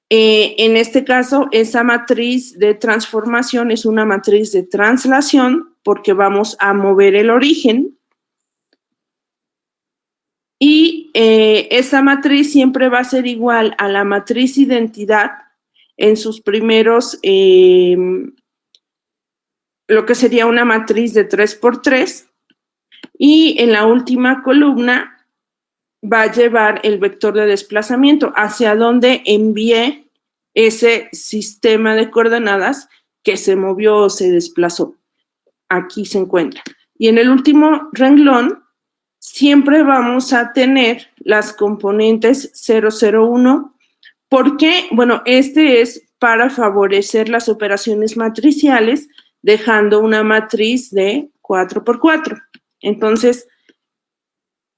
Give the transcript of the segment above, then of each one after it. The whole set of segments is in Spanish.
En este caso, esa matriz de transformación es una matriz de translación porque vamos a mover el origen. Y esa matriz siempre va a ser igual a la matriz identidad en sus primeros, lo que sería una matriz de 3×3, y en la última columna va a llevar el vector de desplazamiento hacia donde envié ese sistema de coordenadas que se movió o se desplazó. Aquí se encuentra. Y en el último renglón siempre vamos a tener las componentes 0,01. ¿Por qué? Bueno, este es para favorecer las operaciones matriciales, dejando una matriz de 4×4. Entonces,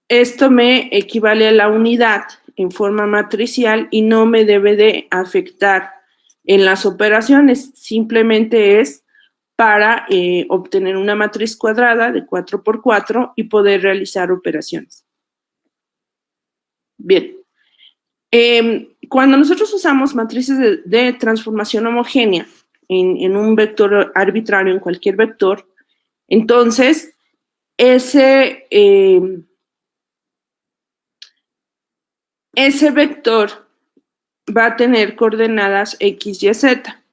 esto me equivale a la unidad en forma matricial y no me debe de afectar en las operaciones, simplemente es para obtener una matriz cuadrada de 4×4 y poder realizar operaciones. Bien, cuando nosotros usamos matrices de transformación homogénea en un vector arbitrario, en cualquier vector, entonces ese vector va a tener coordenadas x, y, z.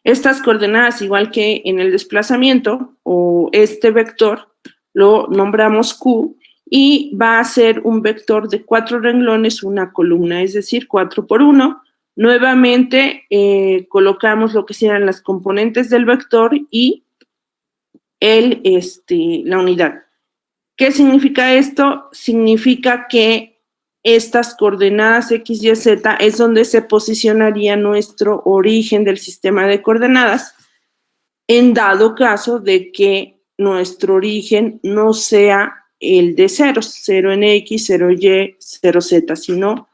Estas coordenadas, igual que en el desplazamiento, o este vector, lo nombramos q, y va a ser un vector de 4 renglones, una columna, es decir, 4×1. Nuevamente colocamos lo que sean las componentes del vector y la unidad. ¿Qué significa esto? Significa que estas coordenadas x, y, z es donde se posicionaría nuestro origen del sistema de coordenadas, en dado caso de que nuestro origen no sea el de ceros, 0 en x, 0 y, 0 z, sino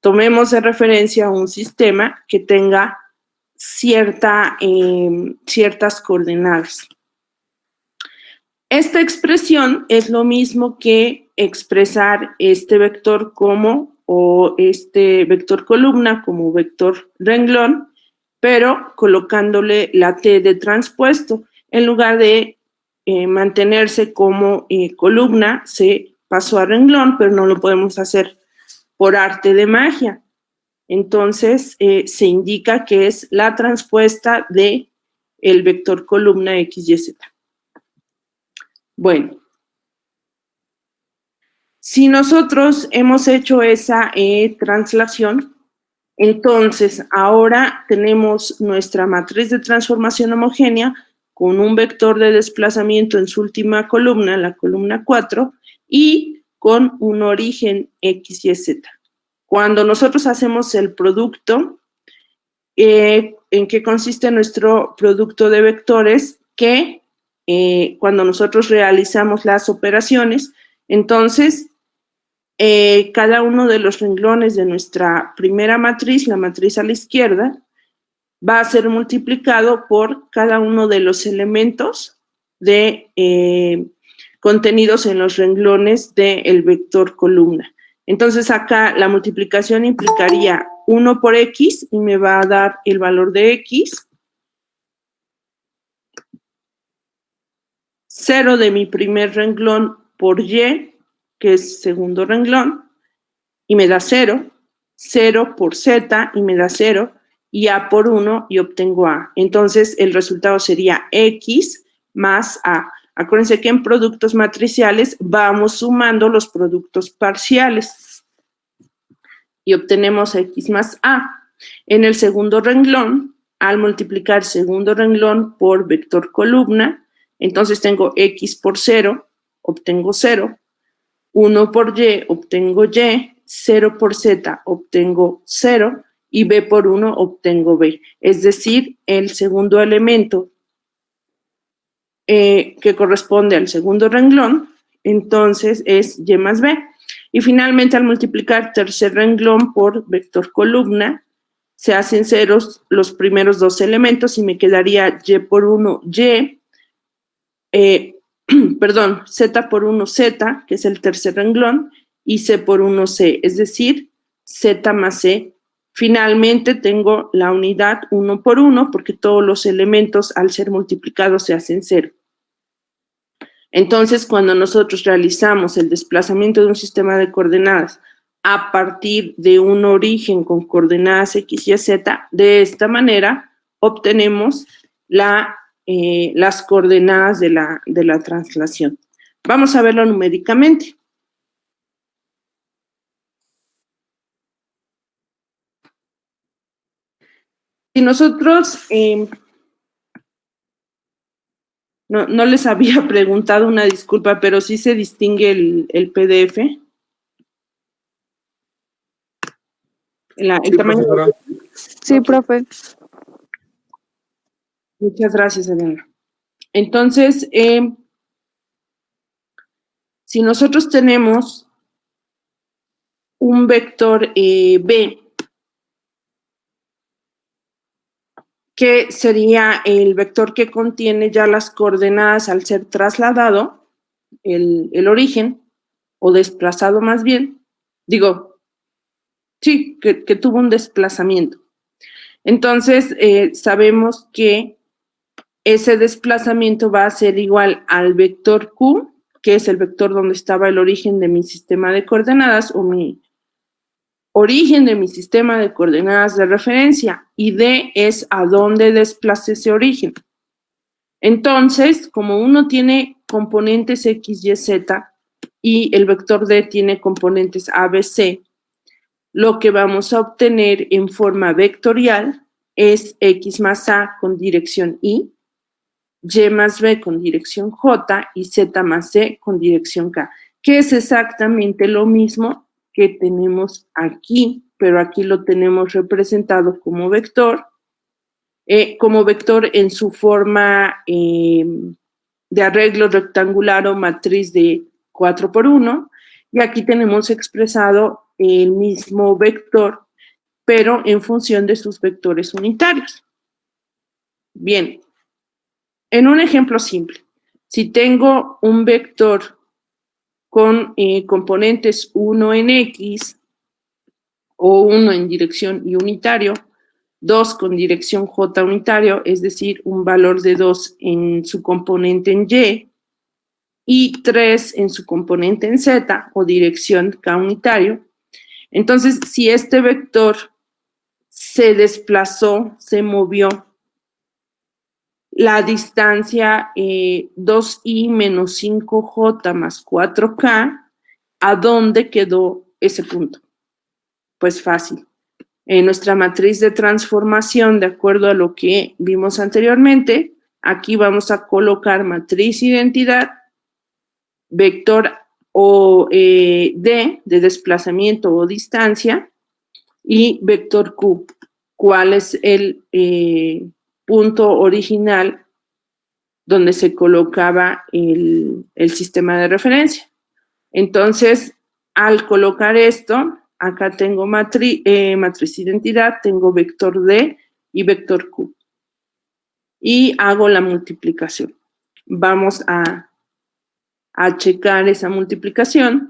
tomemos de referencia un sistema que tenga ciertas coordenadas. Esta expresión es lo mismo que expresar este vector o este vector columna como vector renglón, pero colocándole la t de transpuesto. En lugar de mantenerse como columna, se pasó a renglón, pero no lo podemos hacer por arte de magia. Entonces, se indica que es la transpuesta de el vector columna x, y, z. Bueno, si nosotros hemos hecho esa translación, entonces ahora tenemos nuestra matriz de transformación homogénea con un vector de desplazamiento en su última columna, la columna 4, y con un origen x, y, z. Cuando nosotros hacemos el producto, ¿en qué consiste nuestro producto de vectores? Que cuando nosotros realizamos las operaciones, entonces cada uno de los renglones de nuestra primera matriz, la matriz a la izquierda, va a ser multiplicado por cada uno de los elementos de contenidos en los renglones del vector columna. Entonces acá la multiplicación implicaría 1 por x y me va a dar el valor de x, 0 de mi primer renglón por y, que es segundo renglón, y me da 0, 0 por z y me da 0, y a por 1 y obtengo a. Entonces el resultado sería x más a. Acuérdense que en productos matriciales vamos sumando los productos parciales y obtenemos x más a. En el segundo renglón, al multiplicar segundo renglón por vector columna, entonces tengo x por 0, obtengo 0, 1 por y, obtengo y, 0 por z, obtengo 0, y b por 1, obtengo b. Es decir, el segundo elemento que corresponde al segundo renglón, entonces es y más b. Y finalmente, al multiplicar tercer renglón por vector columna, se hacen ceros los primeros dos elementos y me quedaría y por 1 y, perdón, z por 1 z, que es el tercer renglón, y c por 1 c, es decir, z más c Finalmente tengo la unidad 1 por 1 porque todos los elementos al ser multiplicados se hacen 0. Entonces, cuando nosotros realizamos el desplazamiento de un sistema de coordenadas a partir de un origen con coordenadas X, Y, Z, de esta manera obtenemos las coordenadas de la traslación. Vamos a verlo numéricamente. Si nosotros no les había preguntado, una disculpa, pero sí se distingue el PDF. El tamaño. Sí, profe. Muchas gracias, Elena. Entonces, si nosotros tenemos un vector B, que sería el vector que contiene ya las coordenadas al ser trasladado, el origen, o desplazado más bien, digo, sí, que tuvo un desplazamiento. Entonces, sabemos que ese desplazamiento va a ser igual al vector Q, que es el vector donde estaba el origen de mi sistema de coordenadas, o mi origen de mi sistema de coordenadas de referencia, y D es a dónde desplacé ese origen. Entonces, como uno tiene componentes X, Y, Z, y el vector D tiene componentes A, B, C, lo que vamos a obtener en forma vectorial es X más A con dirección Y más B con dirección J y Z más C con dirección K, que es exactamente lo mismo que tenemos aquí, pero aquí lo tenemos representado como vector en su forma de arreglo rectangular o matriz de 4 por 1, y aquí tenemos expresado el mismo vector, pero en función de sus vectores unitarios. Bien, en un ejemplo simple, si tengo un vector con componentes 1 en X o 1 en dirección Y unitario, 2 con dirección J unitario, es decir, un valor de 2 en su componente en y 3 en su componente en Z o dirección K unitario. Entonces, si este vector se desplazó, se movió la distancia 2i menos 5j más 4k, ¿a dónde quedó ese punto? Pues fácil. En nuestra matriz de transformación, de acuerdo a lo que vimos anteriormente, aquí vamos a colocar matriz identidad, vector o D de desplazamiento o distancia y vector Q. ¿Cuál es el punto original donde se colocaba el sistema de referencia? Entonces, al colocar esto, acá tengo matriz identidad, tengo vector D y vector Q. Y hago la multiplicación. Vamos a checar esa multiplicación.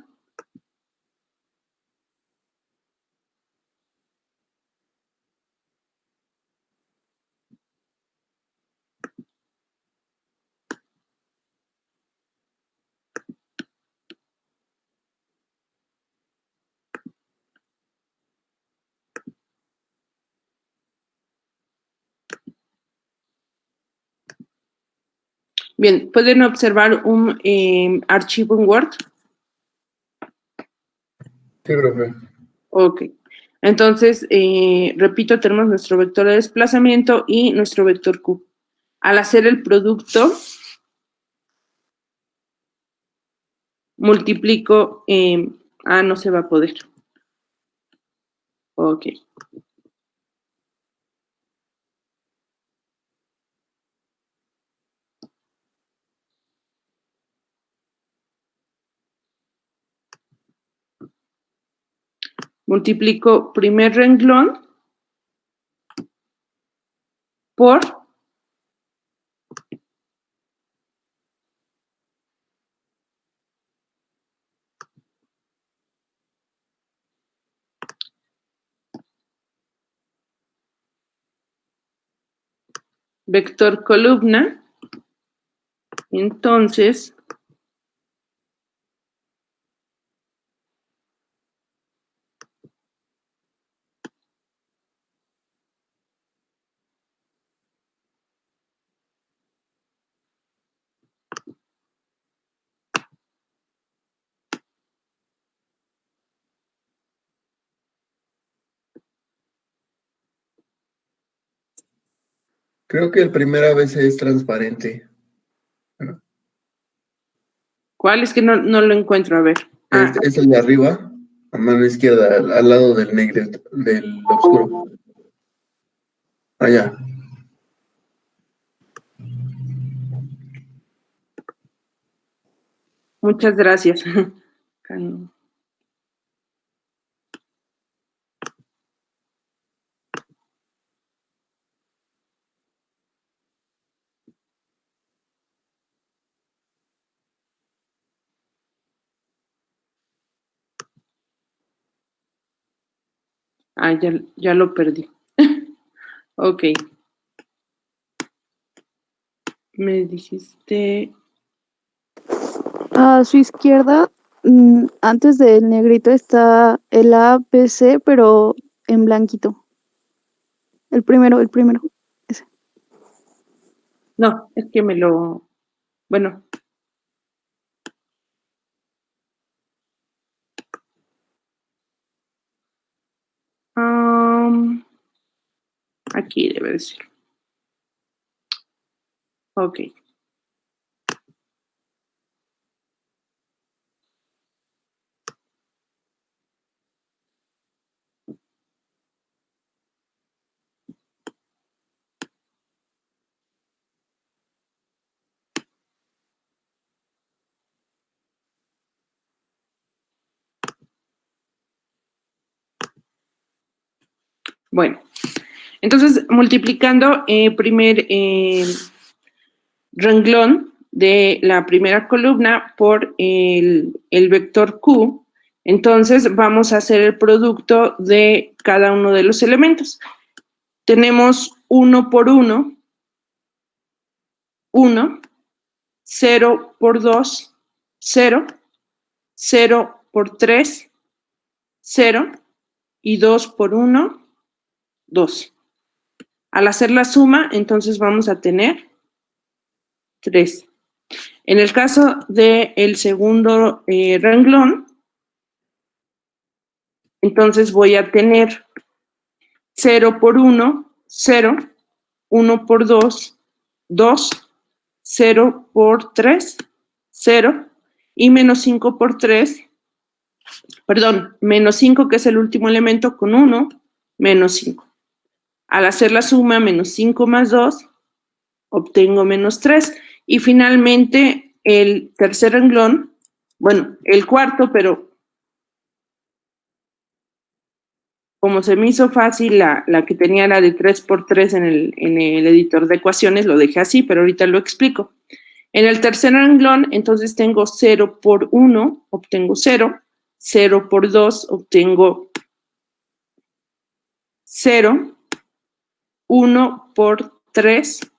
Bien, ¿pueden observar un archivo en Word? Sí, profe. Ok. Entonces, repito, tenemos nuestro vector de desplazamiento y nuestro vector Q. Al hacer el producto, multiplico, no se va a poder. Ok. Multiplico primer renglón por vector columna, entonces Creo que el primera vez es transparente. ¿cuál? Es que no lo encuentro, a ver. Es el de arriba, a mano izquierda, al lado del negro, del oscuro. Allá. Muchas gracias. Ya lo perdí. Ok. Me dijiste... A su izquierda, antes del negrito está el ABC, pero en blanquito. El primero. Ese. No, es que me lo... Bueno. Aquí debe decir. Ok. Bueno, entonces multiplicando primer renglón de la primera columna por el vector Q, entonces vamos a hacer el producto de cada uno de los elementos. Tenemos 1 por 1, 1, 0 por 2, 0, 0 por 3, 0 y 2 por 1, 2. Al hacer la suma, entonces vamos a tener 3. En el caso del segundo renglón, entonces voy a tener 0 por 1, 0, 1 por 2, 2, 0 por 3, 0, y menos 5 por 3, perdón, menos 5 que es el último elemento con 1, menos 5. Al hacer la suma, menos 5 más 2, obtengo menos 3. Y finalmente el tercer renglón, bueno, el cuarto, pero como se me hizo fácil la que tenía la de 3 por 3 en el editor de ecuaciones, lo dejé así, pero ahorita lo explico. En el tercer renglón, entonces tengo 0 por 1, obtengo 0, 0 por 2, obtengo 0, 1 por 3,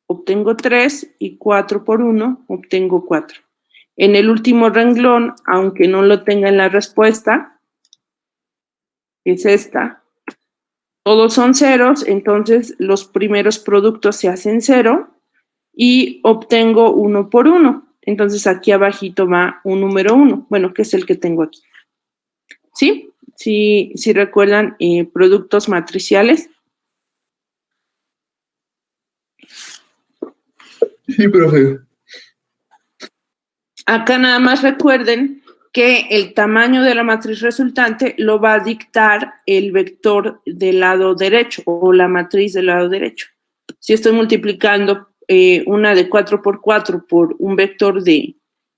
obtengo 3, y 4 por 1, obtengo 4. En el último renglón, aunque no lo tenga en la respuesta, es esta, todos son ceros, entonces los primeros productos se hacen 0 y obtengo 1 por 1. Entonces aquí abajito va un número 1, bueno, que es el que tengo aquí. ¿Sí? Si recuerdan productos matriciales. Sí, profe. Acá nada más recuerden que el tamaño de la matriz resultante lo va a dictar el vector del lado derecho o la matriz del lado derecho. Si estoy multiplicando una de 4 por 4 por un vector de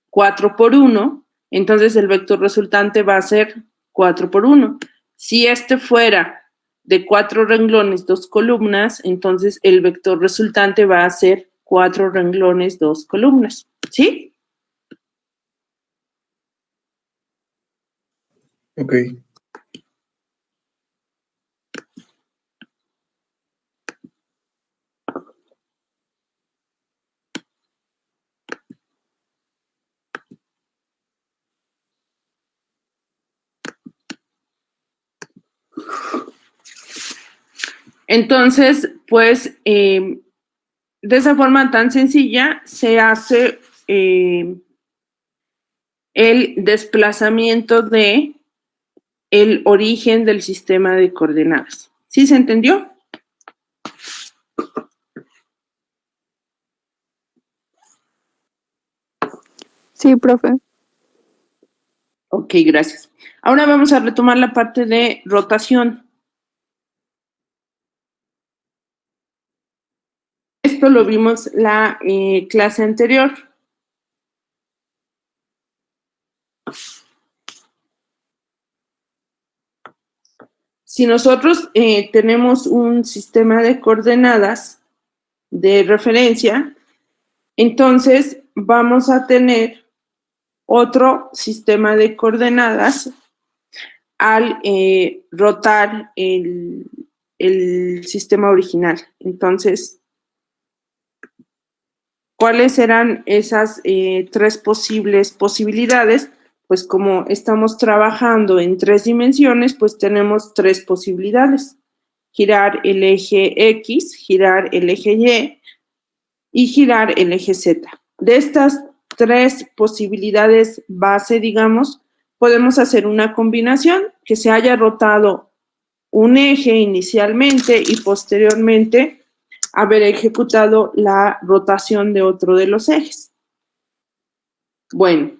4 por 1, entonces el vector resultante va a ser 4 por 1. Si este fuera de 4 renglones, 2 columnas, entonces el vector resultante va a ser 4 renglones, 2 columnas. ¿Sí? Ok. Entonces, pues, de esa forma tan sencilla se hace el desplazamiento de el origen del sistema de coordenadas. ¿Sí se entendió? Sí, profe. Ok, gracias. Ahora vamos a retomar la parte de rotación. Esto lo vimos la clase anterior. Si nosotros tenemos un sistema de coordenadas de referencia, entonces vamos a tener otro sistema de coordenadas al rotar el sistema original. Entonces, ¿cuáles eran esas tres posibilidades? Pues como estamos trabajando en 3 dimensiones, pues tenemos 3 posibilidades. Girar el eje X, girar el eje Y girar el eje Z. De estas 3 posibilidades base, digamos, podemos hacer una combinación que se haya rotado un eje inicialmente y posteriormente haber ejecutado la rotación de otro de los ejes. Bueno.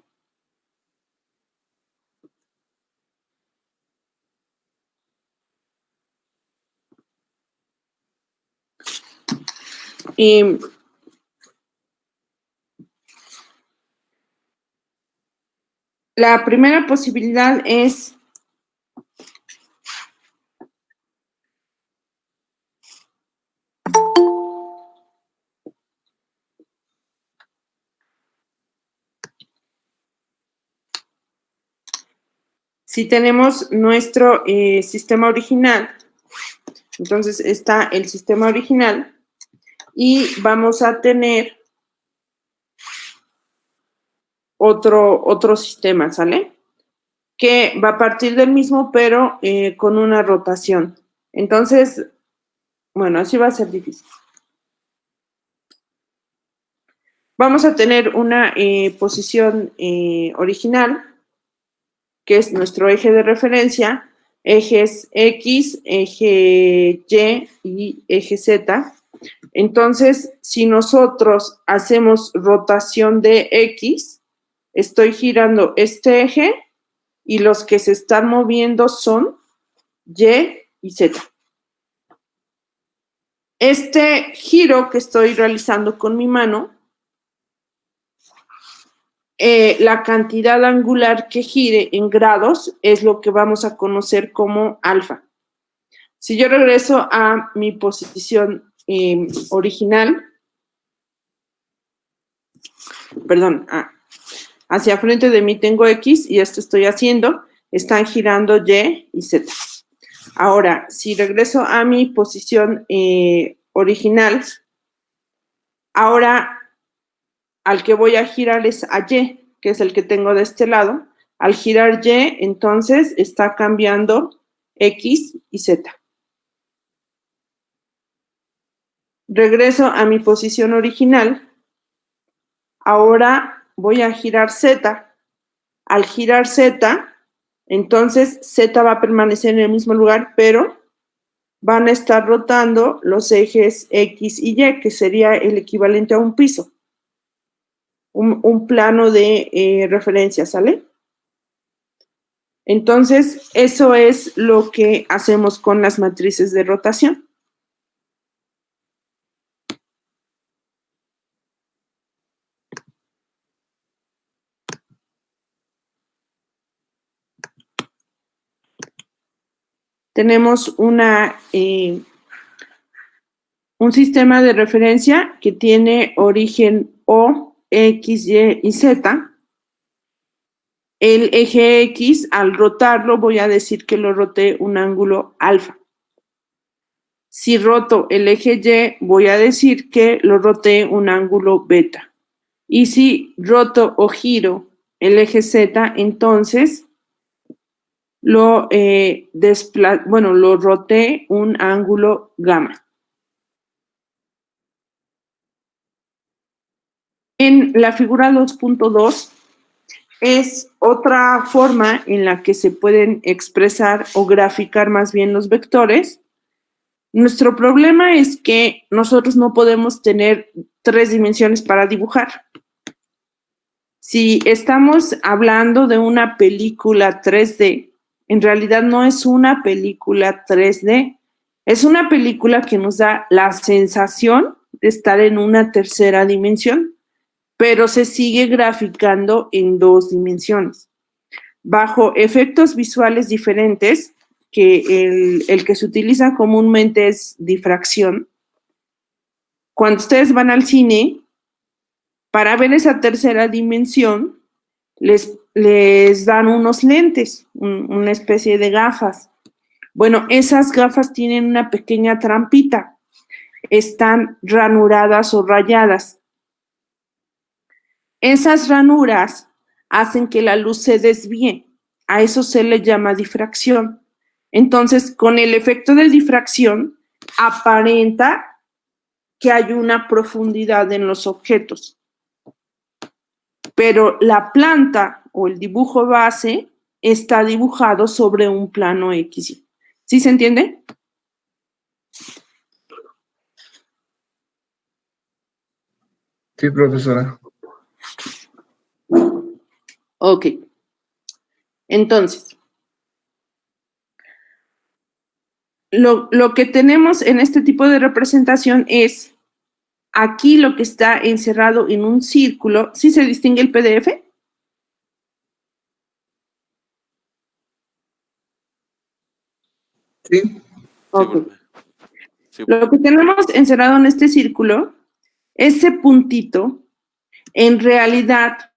La primera posibilidad es si tenemos nuestro sistema original, entonces está el sistema original y vamos a tener otro sistema, ¿sale? Que va a partir del mismo, pero con una rotación. Entonces, bueno, así va a ser difícil. Vamos a tener una posición original, que es nuestro eje de referencia, ejes X, eje Y y eje Z. Entonces, si nosotros hacemos rotación de X, estoy girando este eje y los que se están moviendo son Y y Z. Este giro que estoy realizando con mi mano, la cantidad angular que gire en grados es lo que vamos a conocer como alfa. Si yo regreso a mi posición original, perdón, hacia frente de mí tengo X y esto estoy haciendo, están girando Y y Z. Ahora, si regreso a mi posición original, ahora al que voy a girar es a Y, que es el que tengo de este lado. Al girar Y, entonces está cambiando X y Z. Regreso a mi posición original. Ahora voy a girar Z. Al girar Z, entonces Z va a permanecer en el mismo lugar, pero van a estar rotando los ejes X y Y, que sería el equivalente a un piso. Un plano de referencia, ¿sale? Entonces, eso es lo que hacemos con las matrices de rotación. Tenemos un sistema de referencia que tiene origen O, X, Y y Z. El eje X, al rotarlo, voy a decir que lo roté un ángulo alfa. Si roto el eje Y, voy a decir que lo roté un ángulo beta. Y si roto o giro el eje Z, entonces lo roté un ángulo gamma. En la figura 2.2 es otra forma en la que se pueden expresar o graficar más bien los vectores. Nuestro problema es que nosotros no podemos tener 3 dimensiones para dibujar. Si estamos hablando de una película 3D, en realidad no es una película 3D, es una película que nos da la sensación de estar en una tercera dimensión, pero se sigue graficando en 2 dimensiones. Bajo efectos visuales diferentes, que el que se utiliza comúnmente es difracción. Cuando ustedes van al cine, para ver esa tercera dimensión, les dan unos lentes, una especie de gafas. Bueno, esas gafas tienen una pequeña trampita, están ranuradas o rayadas. Esas ranuras hacen que la luz se desvíe. A eso se le llama difracción. Entonces, con el efecto de difracción, aparenta que hay una profundidad en los objetos. Pero la planta o el dibujo base está dibujado sobre un plano X. ¿Sí se entiende? Sí, profesora. Ok. Entonces, lo que tenemos en este tipo de representación es aquí lo que está encerrado en un círculo. ¿Sí se distingue el PDF? Sí. Ok. Sí. Lo que tenemos encerrado en este círculo, ese puntito, en realidad,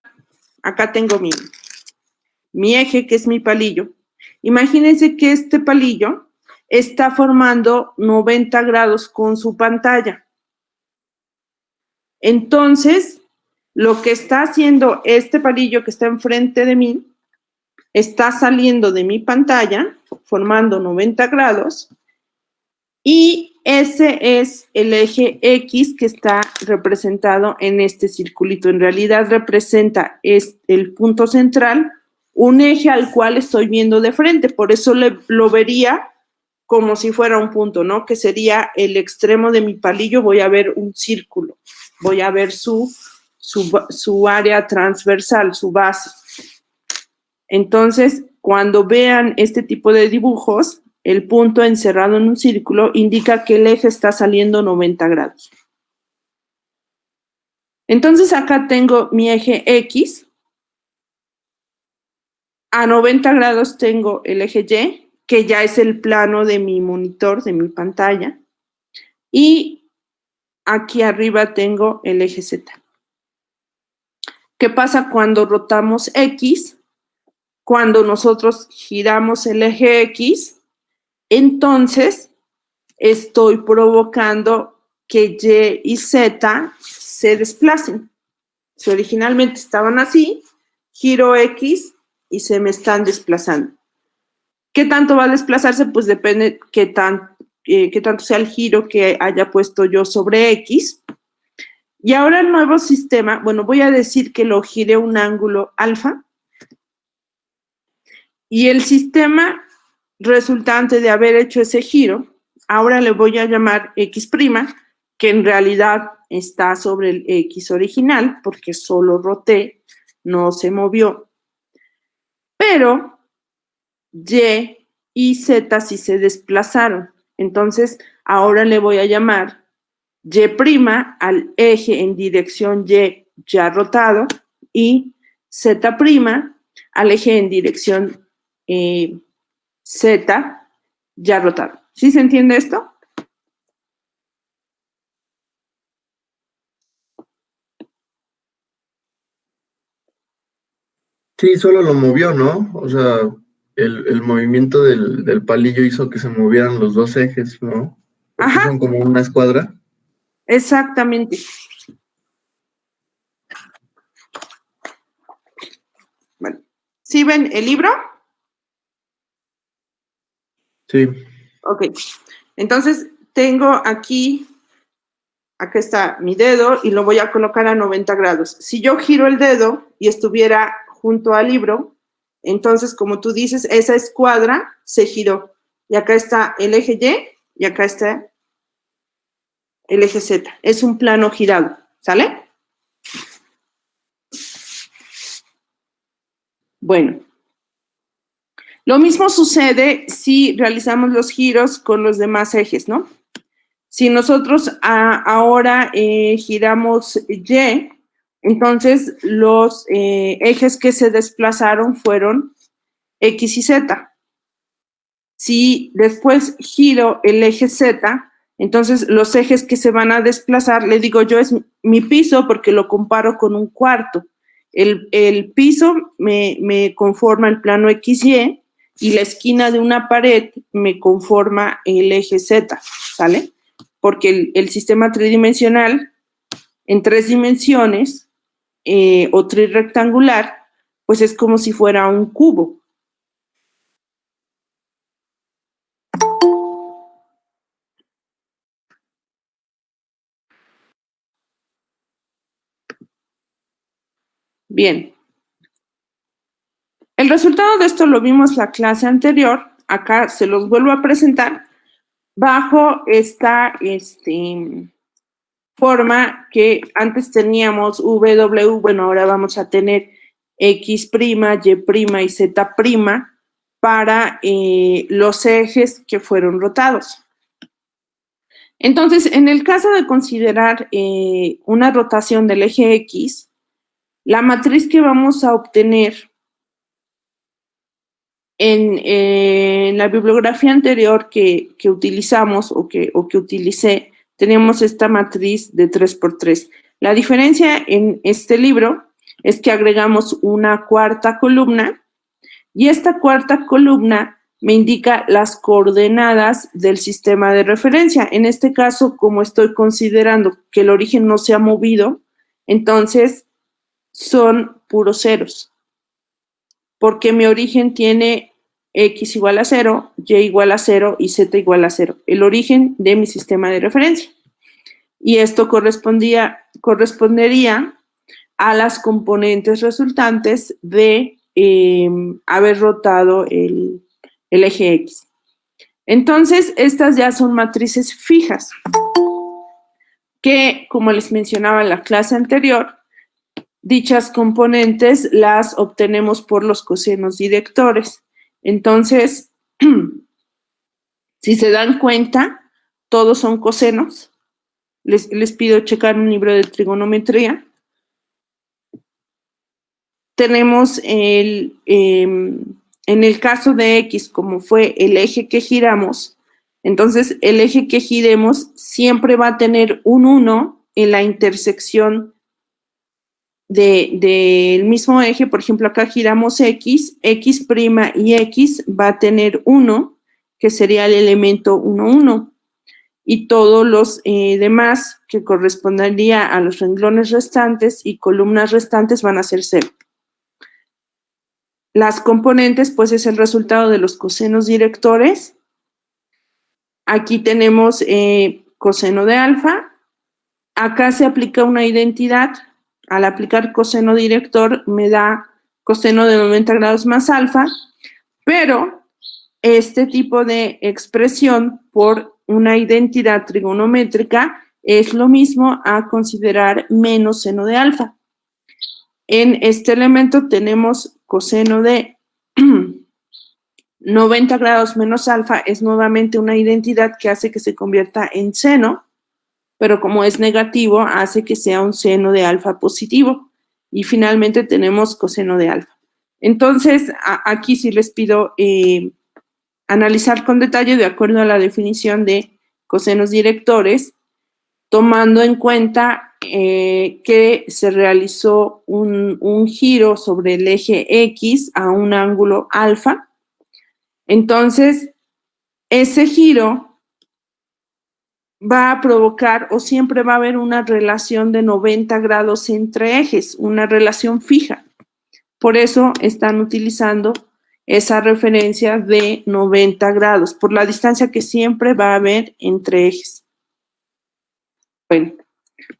acá tengo mi eje, que es mi palillo. Imagínense que este palillo está formando 90 grados con su pantalla. Entonces, lo que está haciendo este palillo que está enfrente de mí, está saliendo de mi pantalla, formando 90 grados, y ese es el eje X que está representado en este circulito. En realidad representa el punto central, un eje al cual estoy viendo de frente, por eso lo vería como si fuera un punto, ¿no? Que sería el extremo de mi palillo, voy a ver un círculo, voy a ver su área transversal, su base. Entonces, cuando vean este tipo de dibujos, el punto encerrado en un círculo indica que el eje está saliendo 90 grados. Entonces, acá tengo mi eje X. A 90 grados tengo el eje Y, que ya es el plano de mi monitor, de mi pantalla. Y aquí arriba tengo el eje Z. ¿Qué pasa cuando rotamos X? Cuando nosotros giramos el eje X, entonces estoy provocando que Y y Z se desplacen. Si originalmente estaban así, giro X y se me están desplazando. ¿Qué tanto va a desplazarse? Pues depende qué tanto sea el giro que haya puesto yo sobre X. Y ahora el nuevo sistema, bueno, voy a decir que lo giré un ángulo alfa. Y el sistema resultante de haber hecho ese giro, ahora le voy a llamar X', que en realidad está sobre el X original, porque solo roté, no se movió. Pero Y y Z sí se desplazaron. Entonces, ahora le voy a llamar Y' al eje en dirección Y ya rotado y Z' al eje en dirección Z ya rotado. ¿Sí se entiende esto? Sí, solo lo movió, ¿no? O sea, el movimiento del palillo hizo que se movieran los 2 ejes, ¿no? Porque Ajá, son como una escuadra. exactamente. Bueno, ¿sí ven el libro? Sí. Ok. Entonces, tengo aquí, acá está mi dedo y lo voy a colocar a 90 grados. Si yo giro el dedo y estuviera junto al libro, entonces, como tú dices, esa escuadra se giró. Y acá está el eje Y y acá está el eje Z. Es un plano girado, ¿sale? Bueno. Lo mismo sucede si realizamos los giros con los demás ejes, ¿no? Si nosotros ahora giramos Y, entonces los ejes que se desplazaron fueron X y Z. Si después giro el eje Z, entonces los ejes que se van a desplazar, le digo yo, es mi piso porque lo comparo con un cuarto. El piso me conforma el plano XY y la esquina de una pared me conforma el eje Z, ¿sale? Porque el sistema tridimensional en 3 dimensiones o trirrectangular, pues es como si fuera un cubo. Bien. El resultado de esto lo vimos la clase anterior. Acá se los vuelvo a presentar bajo esta forma que antes teníamos W, bueno, ahora vamos a tener X', Y' y Z' para los ejes que fueron rotados. Entonces, en el caso de considerar una rotación del eje X, la matriz que vamos a obtener en la bibliografía anterior que utilizamos o que utilicé, teníamos esta matriz de 3×3. La diferencia en este libro es que agregamos una cuarta columna y esta cuarta columna me indica las coordenadas del sistema de referencia. En este caso, como estoy considerando que el origen no se ha movido, entonces son puros ceros. Porque mi origen tiene X igual a 0, Y igual a 0 y Z igual a 0. El origen de mi sistema de referencia. Y esto correspondería a las componentes resultantes de haber rotado el eje X. Entonces, estas ya son matrices fijas, que, como les mencionaba en la clase anterior, dichas componentes las obtenemos por los cosenos directores. Entonces, si se dan cuenta, todos son cosenos. Les pido checar un libro de trigonometría. Tenemos en el caso de X, como fue el eje que giramos, entonces el eje que giremos siempre va a tener un 1 en la intersección del mismo eje. Por ejemplo, acá giramos X, X' y X va a tener 1, que sería el elemento 1, 1. Y todos los demás, que correspondería a los renglones restantes y columnas restantes, van a ser 0. Las componentes, pues, es el resultado de los cosenos directores. Aquí tenemos coseno de alfa. Acá se aplica una identidad. Al aplicar coseno director me da coseno de 90 grados más alfa, pero este tipo de expresión por una identidad trigonométrica es lo mismo a considerar menos seno de alfa. En este elemento tenemos coseno de 90 grados menos alfa, es nuevamente una identidad que hace que se convierta en seno, pero como es negativo, hace que sea un seno de alfa positivo. Y finalmente tenemos coseno de alfa. Entonces, aquí sí les pido analizar con detalle de acuerdo a la definición de cosenos directores, tomando en cuenta que se realizó un giro sobre el eje X a un ángulo alfa. Entonces, ese giro va a provocar, o siempre va a haber una relación de 90 grados entre ejes, una relación fija. Por eso están utilizando esa referencia de 90 grados, por la distancia que siempre va a haber entre ejes. Bueno,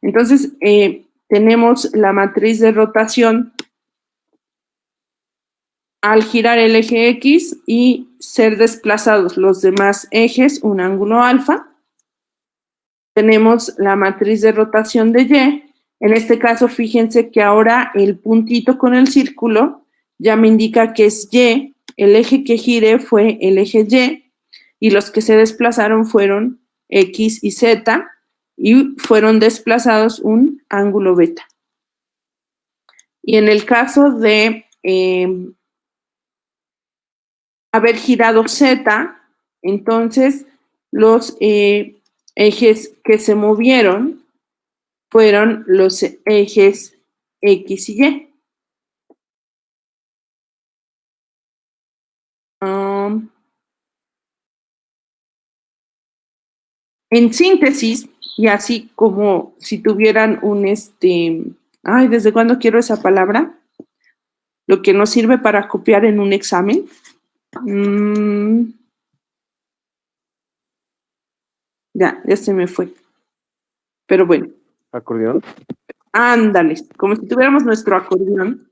entonces tenemos la matriz de rotación al girar el eje X y ser desplazados los demás ejes, un ángulo alfa. Tenemos la matriz de rotación de Y. En este caso, fíjense que ahora el puntito con el círculo ya me indica que es Y. El eje que gire fue el eje Y los que se desplazaron fueron X y Z y fueron desplazados un ángulo beta. Y en el caso de haber girado Z, entonces los ejes que se movieron fueron los ejes X y Y. En síntesis, y así como si tuvieran un ay, ¿desde cuándo quiero esa palabra? Lo que nos sirve para copiar en un examen. Ya se me fue. Pero bueno. ¿Acordeón? Ándale, como si tuviéramos nuestro acordeón.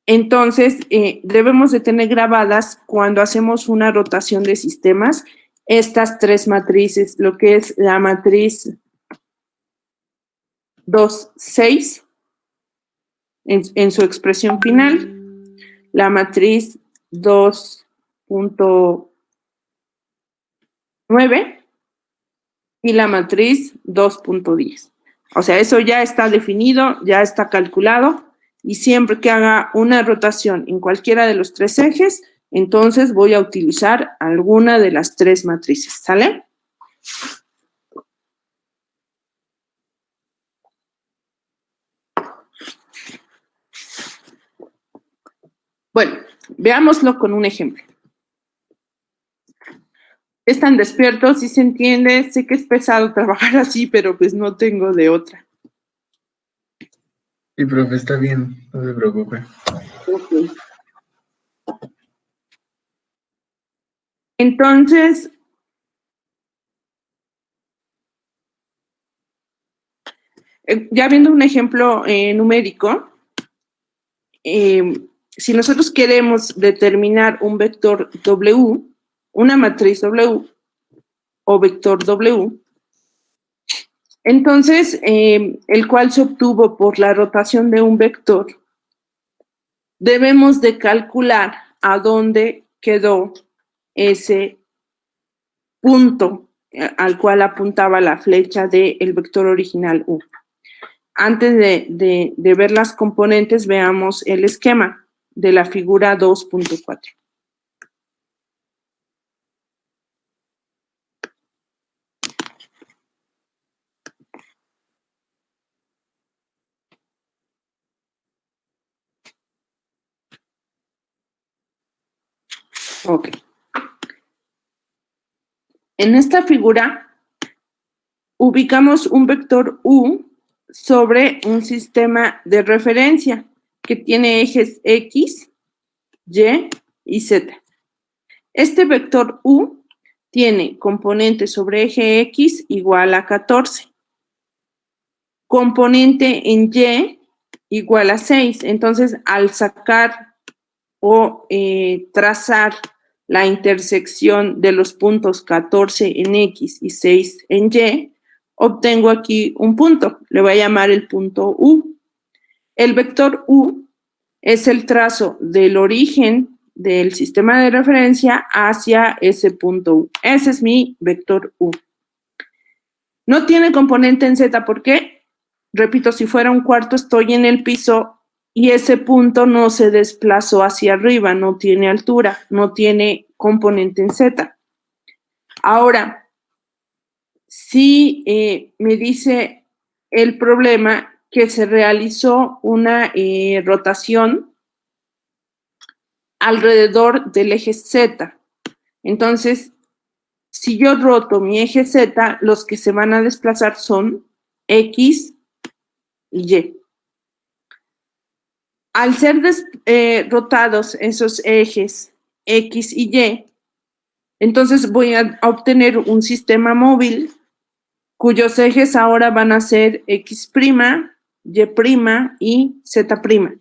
Entonces, debemos de tener grabadas cuando hacemos una rotación de sistemas estas tres matrices, lo que es la matriz 2, 6 en su expresión final, la matriz 2.9 y la matriz 2.10. O sea, eso ya está definido, ya está calculado, y siempre que haga una rotación en cualquiera de los tres ejes, entonces voy a utilizar alguna de las tres matrices, ¿sale? Bueno, veámoslo con un ejemplo. Están despiertos, sí se entiende, sé que es pesado trabajar así, pero pues no tengo de otra. Sí, profe, está bien, no se preocupe. Okay. Entonces, ya viendo un ejemplo numérico, si nosotros queremos determinar un vector W, una matriz W o vector W, entonces, el cual se obtuvo por la rotación de un vector, debemos de calcular a dónde quedó ese punto al cual apuntaba la flecha del vector original U. Antes de ver las componentes, veamos el esquema de la figura 2.4. Ok. En esta figura ubicamos un vector U sobre un sistema de referencia que tiene ejes X, Y y Z. Este vector U tiene componente sobre eje X igual a 14. Componente en Y igual a 6. Entonces, al sacar o trazar la intersección de los puntos 14 en X y 6 en Y, obtengo aquí un punto. Le voy a llamar el punto U. El vector U es el trazo del origen del sistema de referencia hacia ese punto U. Ese es mi vector U. No tiene componente en Z, ¿por qué? Repito, si fuera un cuarto, estoy en el piso y ese punto no se desplazó hacia arriba, no tiene altura, no tiene componente en Z. Ahora, si me dice el problema que se realizó una rotación alrededor del eje Z. Entonces, si yo roto mi eje Z, los que se van a desplazar son X y Y. Al ser rotados esos ejes X y Y, entonces voy a obtener un sistema móvil cuyos ejes ahora van a ser X', Y' y Z'.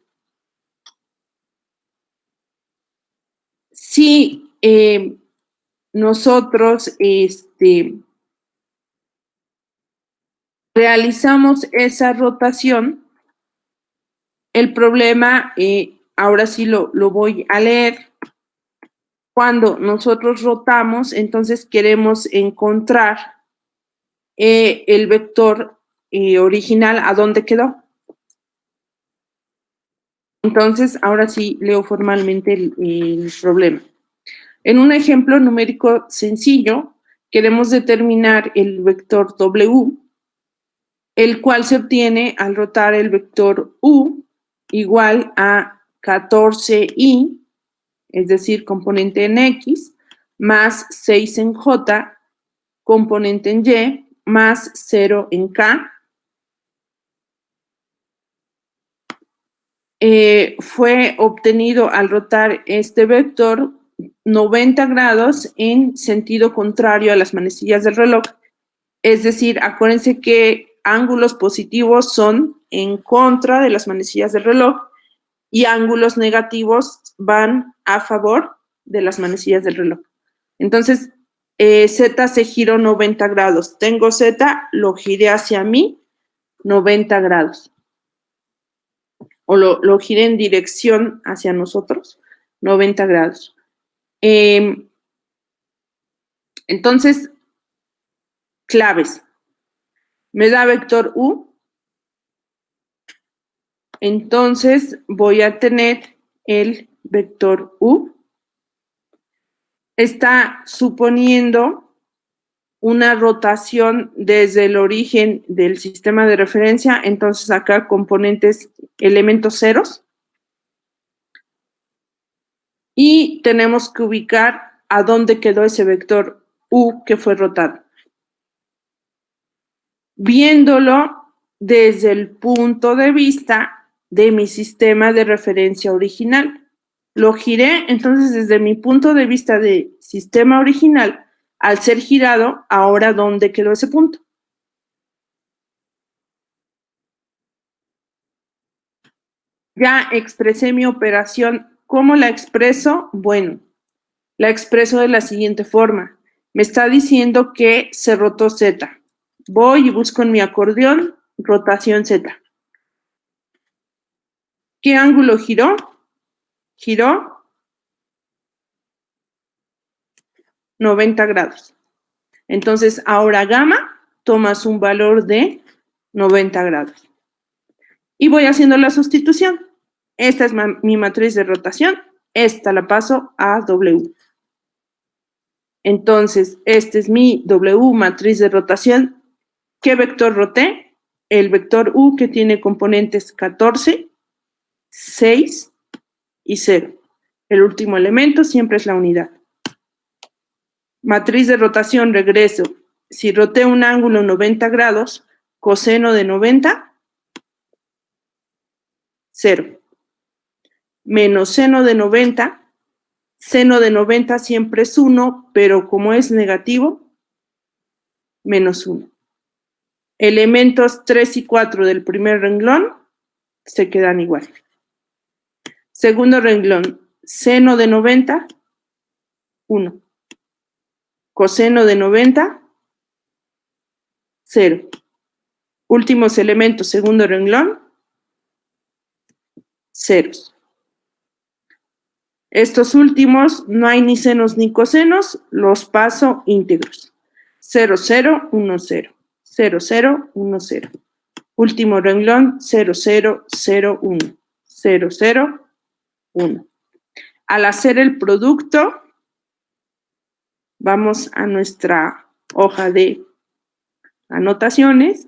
Si nosotros realizamos esa rotación, el problema, ahora sí lo voy a leer. Cuando nosotros rotamos, entonces queremos encontrar el vector original, ¿a dónde quedó? Entonces, ahora sí leo formalmente el problema. En un ejemplo numérico sencillo, queremos determinar el vector W, el cual se obtiene al rotar el vector U igual a 14i, es decir, componente en X, más 6 en J, componente en Y, más 0 en K. Fue obtenido al rotar este vector 90 grados en sentido contrario a las manecillas del reloj. Es decir, acuérdense que ángulos positivos son en contra de las manecillas del reloj y ángulos negativos van a favor de las manecillas del reloj. Entonces, Z se giró 90 grados. Tengo Z, lo giré hacia mí 90 grados. O lo giré en dirección hacia nosotros 90 grados. Entonces, claves. Me da vector U. Entonces, voy a tener el vector U. Está suponiendo una rotación desde el origen del sistema de referencia, entonces acá componentes, elementos ceros, y tenemos que ubicar a dónde quedó ese vector U que fue rotado. Viéndolo desde el punto de vista de mi sistema de referencia original. Lo giré, entonces desde mi punto de vista de sistema original, al ser girado, ahora ¿dónde quedó ese punto? Ya expresé mi operación. ¿Cómo la expreso? Bueno, la expreso de la siguiente forma. Me está diciendo que se rotó Z. Voy y busco en mi acordeón rotación Z. ¿Qué ángulo giró? Giró 90 grados. Entonces, ahora gamma, tomas un valor de 90 grados. Y voy haciendo la sustitución. Esta es mi matriz de rotación. Esta la paso a W. Entonces, este es mi W, matriz de rotación. ¿Qué vector roté? El vector U, que tiene componentes 14, 6 y 0. El último elemento siempre es la unidad. Matriz de rotación, regreso. Si roté un ángulo 90 grados, coseno de 90, 0. Menos seno de 90, seno de 90 siempre es 1, pero como es negativo, menos 1. Elementos 3 y 4 del primer renglón se quedan igual. Segundo renglón, seno de 90, 1. Coseno de 90, 0. Últimos elementos, segundo renglón, ceros. Estos últimos no hay ni senos ni cosenos, los paso íntegros. 0, 0, 1, 0. 0, 0, 1, 0. Último renglón, 0, 0, 0, 1. 0, 0, 1. Al hacer el producto, vamos a nuestra hoja de anotaciones.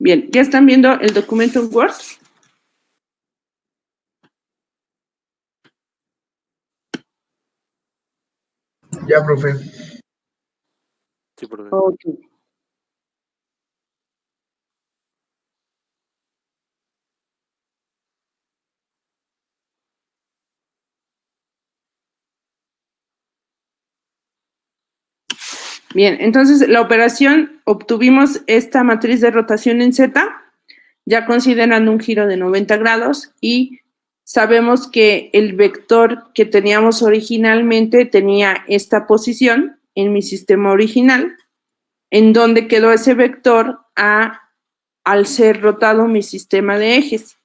Bien, ¿ya están viendo el documento en Word? Ya, profe. Sí, profe. Ok. Bien, entonces la operación, obtuvimos esta matriz de rotación en Z, ya considerando un giro de 90 grados, y sabemos que el vector que teníamos originalmente tenía esta posición en mi sistema original, en donde quedó ese vector al ser rotado mi sistema de ejes.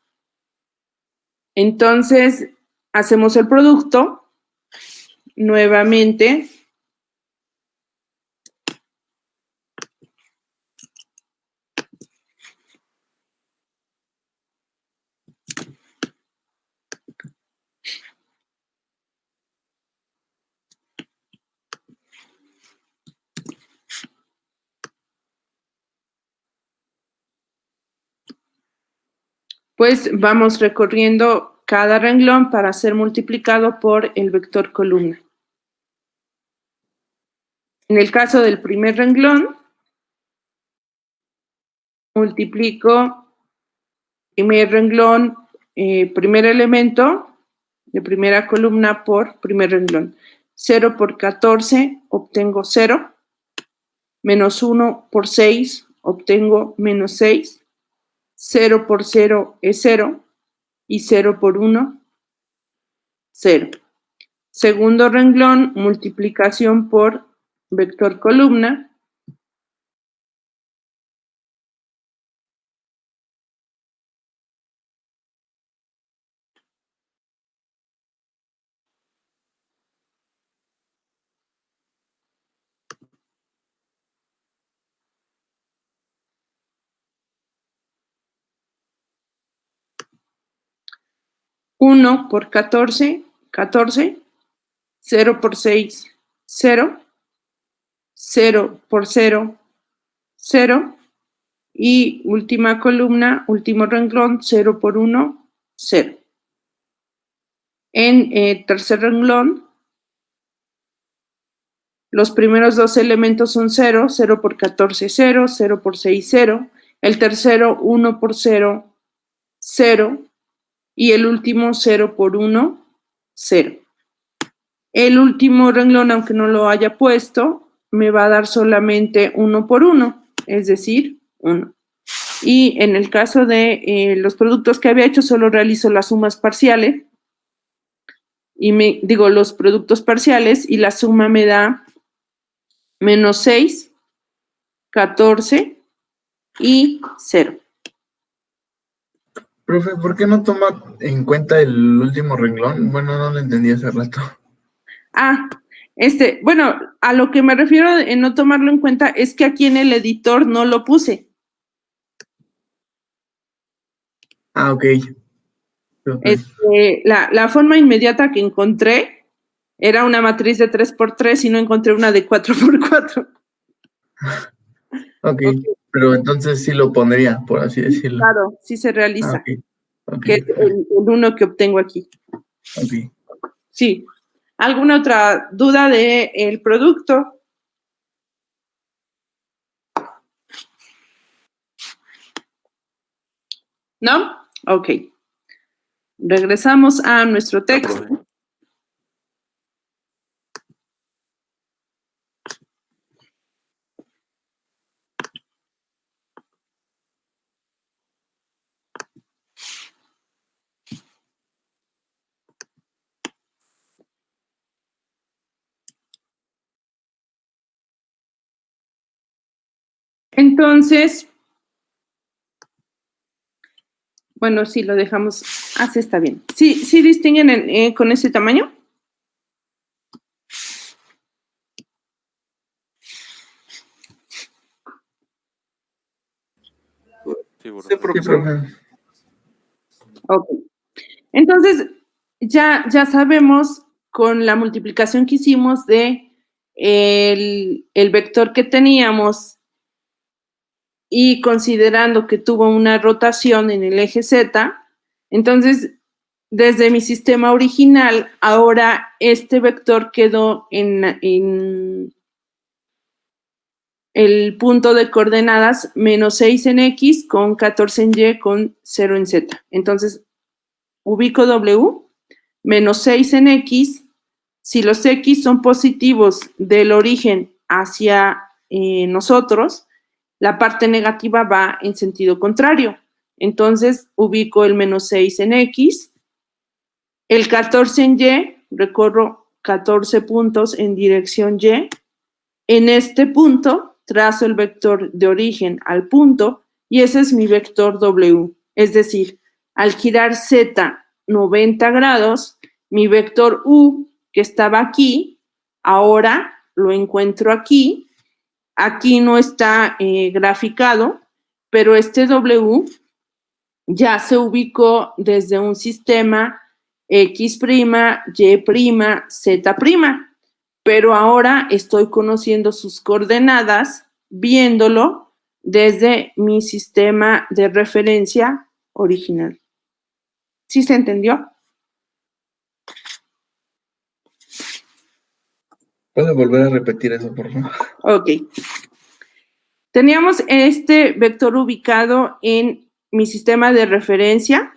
Entonces, hacemos el producto nuevamente. Pues vamos recorriendo cada renglón para ser multiplicado por el vector columna. En el caso del primer renglón, multiplico primer renglón, primer elemento de primera columna por primer renglón. 0 por 14 obtengo 0, menos 1 por 6 obtengo menos 6, 0 por 0 es 0 y 0 por 1, 0. Segundo renglón, multiplicación por vector columna. Uno por 14, 14. 0 por 6, 0. 0 por 0, 0. Y última columna, último renglón, 0 por 1, 0. En tercer renglón, los primeros dos elementos son 0, 0 por 14, 0, 0 por 6, 0. El tercero, 1 por 0, 0. Y el último, 0 por 1, 0. El último renglón, aunque no lo haya puesto, me va a dar solamente 1 por 1, es decir, 1. Y en el caso de los productos que había hecho, solo realizo las sumas parciales. Y digo los productos parciales y la suma me da menos 6, 14 y 0. Profe, ¿por qué no toma en cuenta el último renglón? Bueno, no lo entendí hace rato. Bueno, a lo que me refiero en no tomarlo en cuenta es que aquí en el editor no lo puse. Ah, ok. La forma inmediata que encontré era una matriz de 3x3 y no encontré una de 4x4. Ok, pero entonces sí lo pondría, por así decirlo. Claro, sí se realiza, Ok, que es el 1 que obtengo aquí. ok. Sí. ¿Alguna otra duda del producto? ¿No? Ok. Regresamos a nuestro texto. Entonces, bueno, sí, lo dejamos. Así está bien. ¿Sí distinguen con ese tamaño? Sí, profe. Ok. Entonces, ya sabemos con la multiplicación que hicimos de el vector que teníamos y considerando que tuvo una rotación en el eje Z, entonces desde mi sistema original, ahora este vector quedó en el punto de coordenadas menos 6 en X con 14 en Y con 0 en Z. Entonces, ubico W, menos 6 en X. Si los X son positivos del origen hacia nosotros, la parte negativa va en sentido contrario. Entonces, ubico el menos 6 en X. El 14 en Y, recorro 14 puntos en dirección Y. En este punto, trazo el vector de origen al punto y ese es mi vector W. Es decir, al girar Z 90 grados, mi vector U, que estaba aquí, ahora lo encuentro aquí. Aquí no está graficado, pero este W ya se ubicó desde un sistema X', Y', Z', pero ahora estoy conociendo sus coordenadas, viéndolo desde mi sistema de referencia original. ¿Sí se entendió? ¿Puede volver a repetir eso, por favor? Ok. Teníamos este vector ubicado en mi sistema de referencia.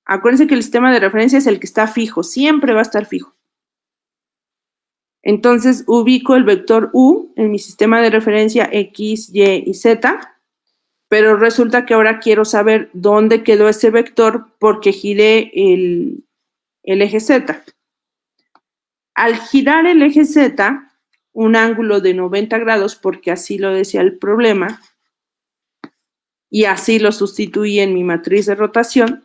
Acuérdense que el sistema de referencia es el que está fijo, siempre va a estar fijo. Entonces, ubico el vector U en mi sistema de referencia X, Y y Z, pero resulta que ahora quiero saber dónde quedó ese vector porque giré el eje Z. Al girar el eje Z, un ángulo de 90 grados, porque así lo decía el problema, y así lo sustituí en mi matriz de rotación,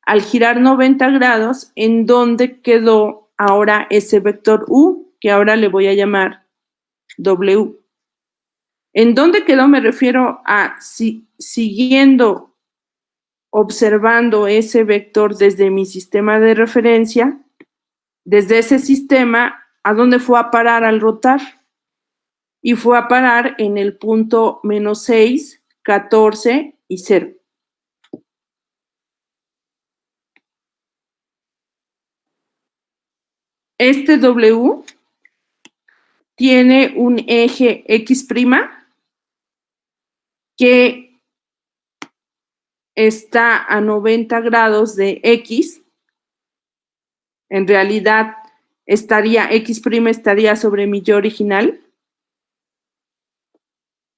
al girar 90 grados, ¿en dónde quedó ahora ese vector U? Que ahora le voy a llamar W. ¿En dónde quedó? Me refiero a siguiendo observando ese vector desde mi sistema de referencia, desde ese sistema, ¿a dónde fue a parar al rotar? Y fue a parar en el punto menos 6, 14 y 0. Este W tiene un eje X' que está a 90 grados de X. En realidad, X' estaría sobre mi yo original.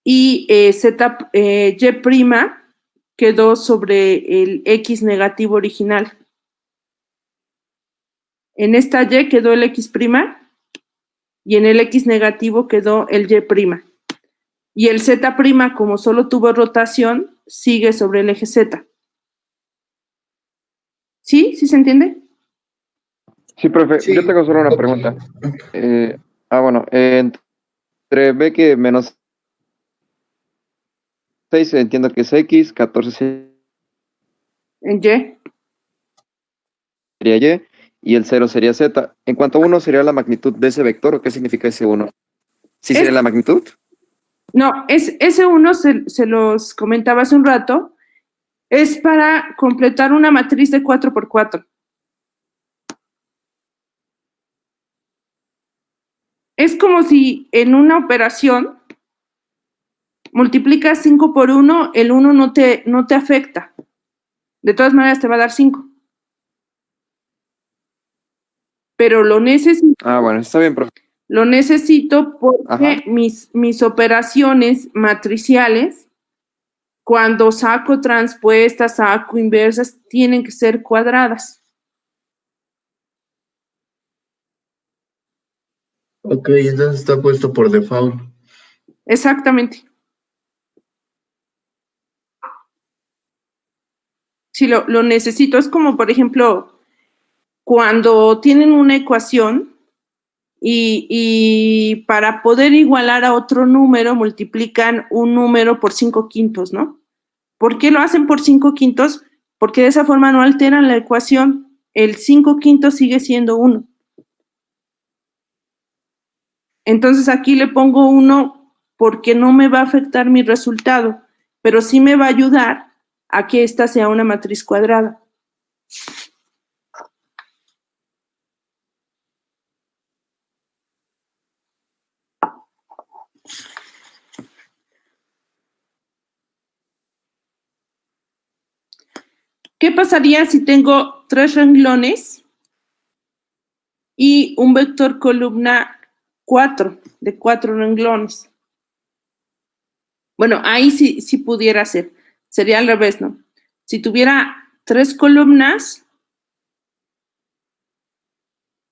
Y Y' quedó sobre el X negativo original. En esta Y quedó el X' y en el X negativo quedó el Y'. Y el Z', como solo tuvo rotación, sigue sobre el eje Z. ¿Sí? ¿Sí se entiende? Sí, profe, Sí. yo tengo solo una pregunta. Bueno, entre B que menos 6 entiendo que es X, 14 En Y. sería y el 0 sería Z. En cuanto a 1, ¿sería la magnitud de ese vector o qué significa ese 1? ¿Sí sería la magnitud? No, ese 1 se los comentaba hace un rato, es para completar una matriz de 4x4. Es como si en una operación multiplicas 5 por 1, el 1 no te afecta. De todas maneras te va a dar 5. Pero lo necesito. Bueno, está bien, profe. Lo necesito porque mis operaciones matriciales, cuando saco transpuestas, saco inversas, tienen que ser cuadradas. Ok, entonces está puesto por default. Exactamente. Si lo necesito, es como, por ejemplo, cuando tienen una ecuación y para poder igualar a otro número multiplican un número por 5/5, ¿no? ¿Por qué lo hacen por 5/5? Porque de esa forma no alteran la ecuación. El 5/5 sigue siendo 1. Entonces aquí le pongo 1 porque no me va a afectar mi resultado. pero sí me va a ayudar a que esta sea una matriz cuadrada. ¿Qué pasaría si tengo 3 renglones y un vector columna 4, de 4 renglones? Bueno, ahí sí pudiera ser. Sería al revés, ¿no? Si tuviera 3 columnas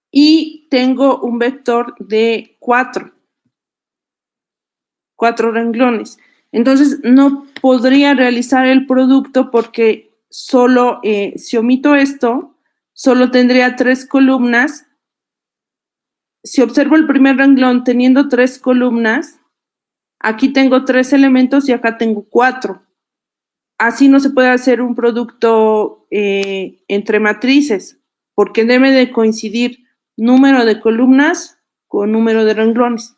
y tengo un vector de 4 renglones. Entonces, no podría realizar el producto porque solo, si omito esto, solo tendría 3 columnas. Si observo el primer renglón teniendo 3 columnas, aquí tengo 3 elementos y acá tengo 4. Así no se puede hacer un producto entre matrices, porque debe de coincidir número de columnas con número de renglones.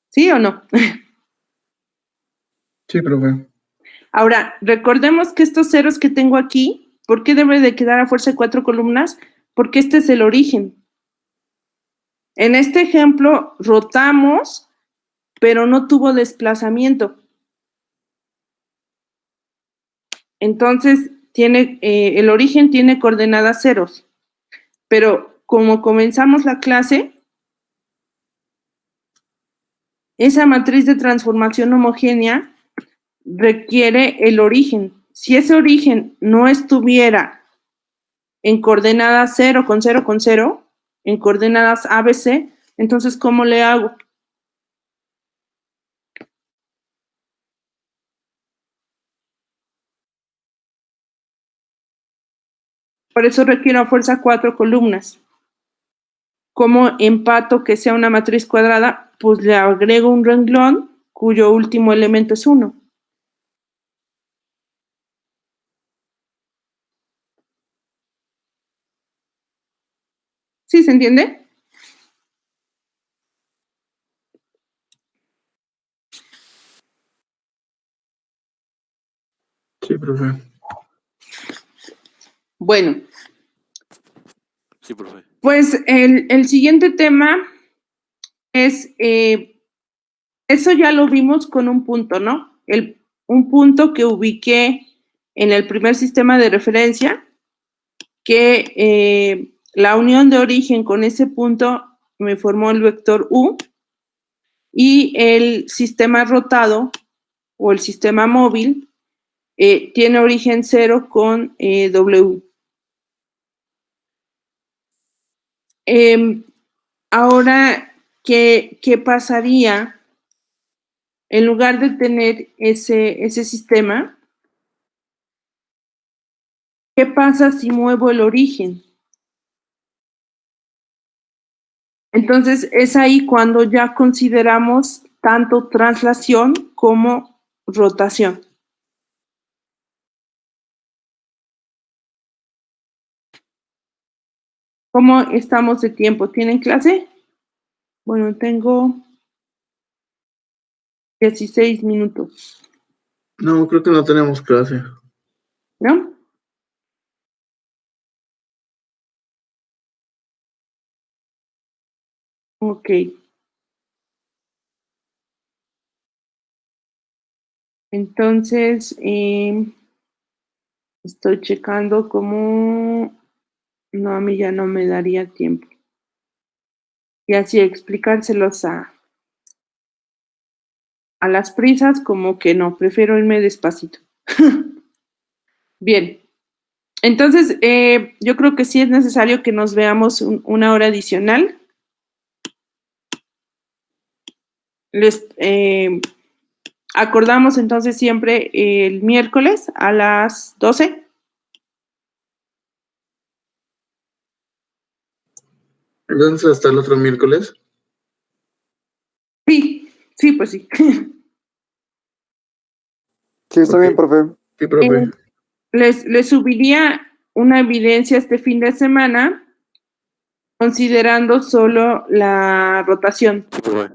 ¿Sí o no? Sí, profe. Ahora, recordemos que estos ceros que tengo aquí, ¿por qué debe de quedar a fuerza de 4 columnas? Porque este es el origen. En este ejemplo, rotamos, pero no tuvo desplazamiento. Entonces, el origen tiene coordenadas ceros. Pero como comenzamos la clase, esa matriz de transformación homogénea requiere el origen. Si ese origen no estuviera en coordenadas 0 con 0 con 0, en coordenadas ABC, entonces, ¿cómo le hago? Por eso requiero a fuerza 4 columnas. ¿Cómo empato que sea una matriz cuadrada? Pues le agrego un renglón cuyo último elemento es 1. ¿Sí se entiende? Sí, profe. Bueno, Sí, profe. pues el siguiente tema es, eso ya lo vimos con un punto, ¿no? Un punto que ubiqué en el primer sistema de referencia, que la unión de origen con ese punto me formó el vector U, y el sistema rotado o el sistema móvil tiene origen 0 con W. Ahora, ¿qué pasaría en lugar de tener ese sistema? ¿Qué pasa si muevo el origen? Entonces, es ahí cuando ya consideramos tanto traslación como rotación. ¿Cómo estamos de tiempo? ¿Tienen clase? Bueno, tengo 16 minutos, No, creo que no tenemos clase. ¿no? Ok. Entonces, estoy checando cómo... No, a mí ya no me daría tiempo. Y así explicárselos a las prisas, como que no, prefiero irme despacito. Bien. Entonces, yo creo que sí es necesario que nos veamos una hora adicional. Les acordamos entonces siempre el miércoles a las 12. Entonces, hasta el otro miércoles. Sí, pues sí. Sí, está bien, Ok. profe. Sí, profe. Les subiría una evidencia este fin de semana, considerando solo la rotación. Sí, profe.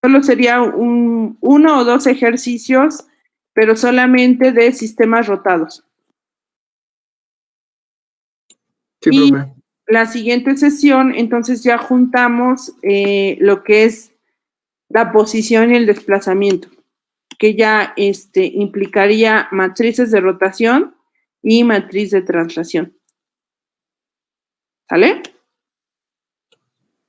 Solo sería uno o dos ejercicios, pero solamente de sistemas rotados. Sí, Y profe. la siguiente sesión, entonces ya juntamos lo que es la posición y el desplazamiento, que ya implicaría matrices de rotación y matriz de traslación. ¿Sale?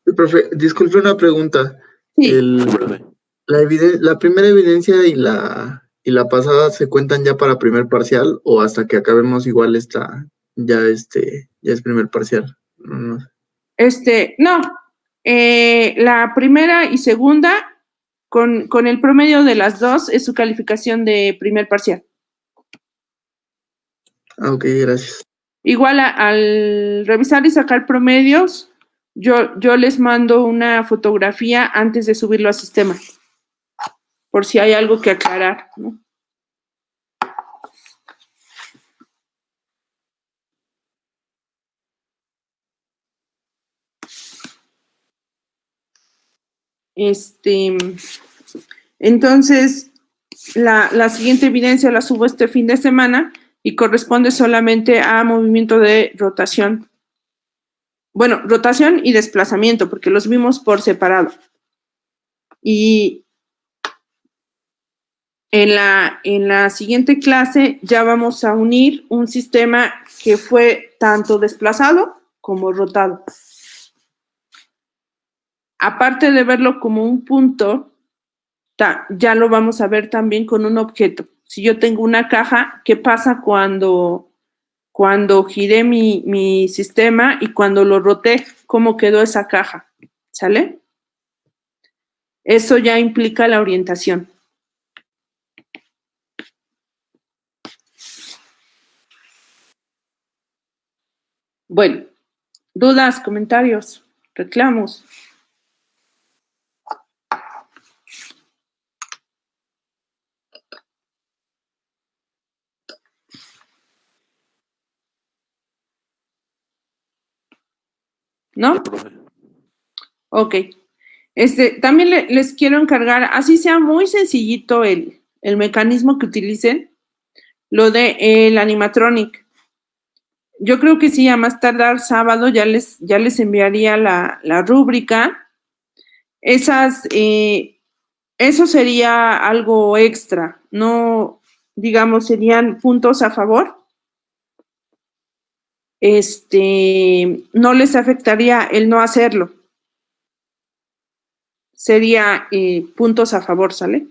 Sí, profe, disculpe una pregunta. Sí. El, Sí, profe. la primera evidencia y la pasada se cuentan ya para primer parcial o hasta que acabemos igual ya es primer parcial. No, no. No. La primera y segunda, con el promedio de las dos, es su calificación de primer parcial. Ah, ok, gracias. Igual al revisar y sacar promedios, yo les mando una fotografía antes de subirlo al sistema, por si hay algo que aclarar, ¿no? Entonces, la siguiente evidencia la subo este fin de semana y corresponde solamente a movimiento de rotación. Bueno, rotación y desplazamiento, porque los vimos por separado. Y en la siguiente clase ya vamos a unir un sistema que fue tanto desplazado como rotado. Aparte de verlo como un punto, ya lo vamos a ver también con un objeto. Si yo tengo una caja, ¿qué pasa cuando giré mi sistema y cuando lo roté? ¿Cómo quedó esa caja? ¿Sale? Eso ya implica la orientación. Bueno, dudas, comentarios, reclamos. ¿No? Sí, profe. Ok. También les quiero encargar, así sea muy sencillito el mecanismo que utilicen, lo de el animatronic. Yo creo que sí, a más tardar sábado ya les enviaría la rúbrica. Eso sería algo extra, no, digamos, serían puntos a favor. No les afectaría el no hacerlo. Sería puntos a favor, ¿sale?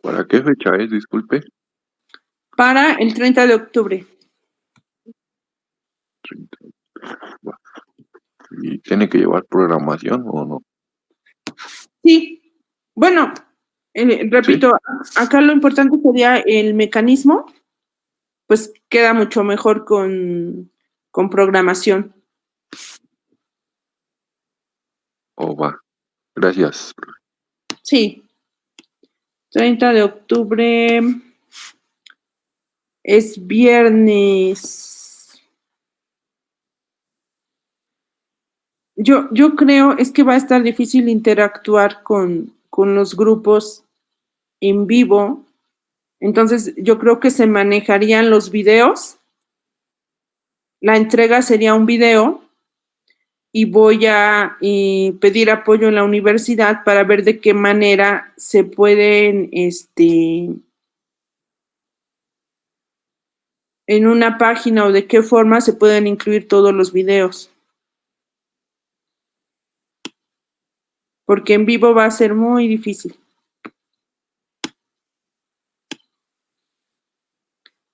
¿Para qué fecha es? Disculpe. Para el 30 de octubre. 30. Va. ¿Y tiene que llevar programación o no? Sí, bueno, repito, acá lo importante sería el mecanismo, pues queda mucho mejor con programación. O va. Gracias. Sí, 30 de octubre es viernes. Yo creo es que va a estar difícil interactuar con los grupos en vivo. Entonces, yo creo que se manejarían los videos. La entrega sería un video y voy a pedir apoyo en la universidad para ver de qué manera se pueden, en una página o de qué forma se pueden incluir todos los videos. Porque en vivo va a ser muy difícil.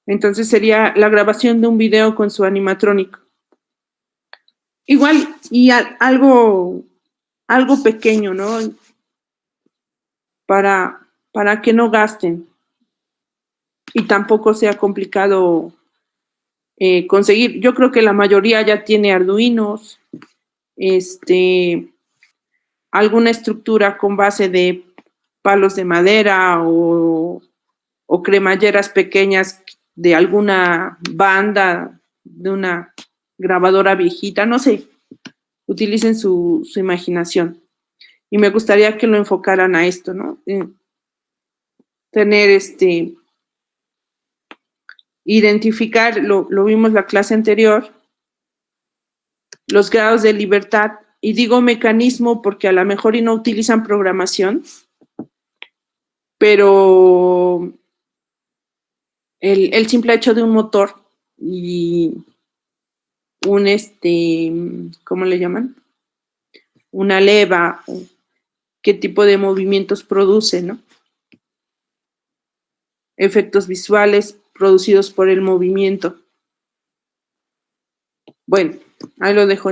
Entonces sería la grabación de un video con su animatrónico. Igual, y algo pequeño, ¿no? Para que no gasten y tampoco sea complicado conseguir. Yo creo que la mayoría ya tiene Arduinos alguna estructura con base de palos de madera o cremalleras pequeñas de alguna banda, de una grabadora viejita, no sé, utilicen su imaginación. Y me gustaría que lo enfocaran a esto, ¿no? Tener identificar, lo vimos la clase anterior, los grados de libertad, y digo mecanismo porque a lo mejor y no utilizan programación, pero el simple hecho de un motor y ¿cómo le llaman? Una leva, qué tipo de movimientos produce, ¿no? Efectos visuales producidos por el movimiento. Bueno, ahí lo dejo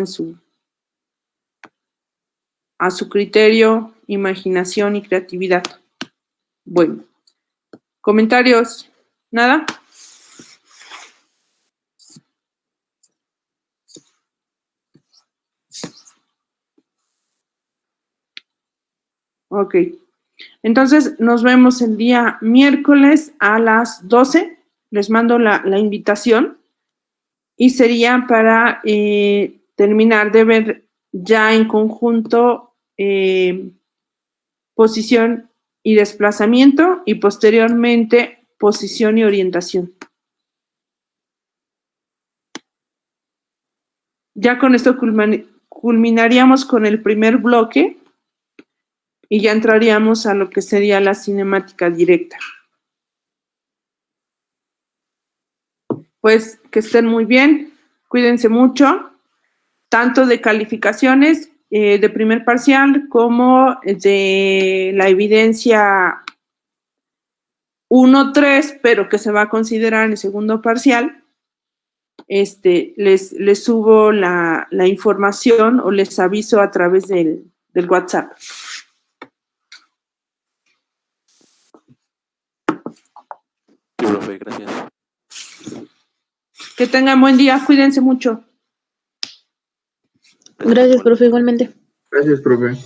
a su criterio, imaginación y creatividad. Bueno, comentarios, ¿nada? Ok. Entonces, nos vemos el día miércoles a las 12. Les mando la invitación y sería para terminar de ver ya en conjunto posición y desplazamiento y posteriormente posición y orientación. Ya con esto culminaríamos con el primer bloque y ya entraríamos a lo que sería la cinemática directa. Pues que estén muy bien, cuídense mucho, tanto de calificaciones de primer parcial como de la evidencia 1-3, pero que se va a considerar en el segundo parcial. Les subo la información o les aviso a través del WhatsApp. Sí, profe, gracias. Que tengan buen día, cuídense mucho. Gracias, profe, igualmente. Gracias, profe.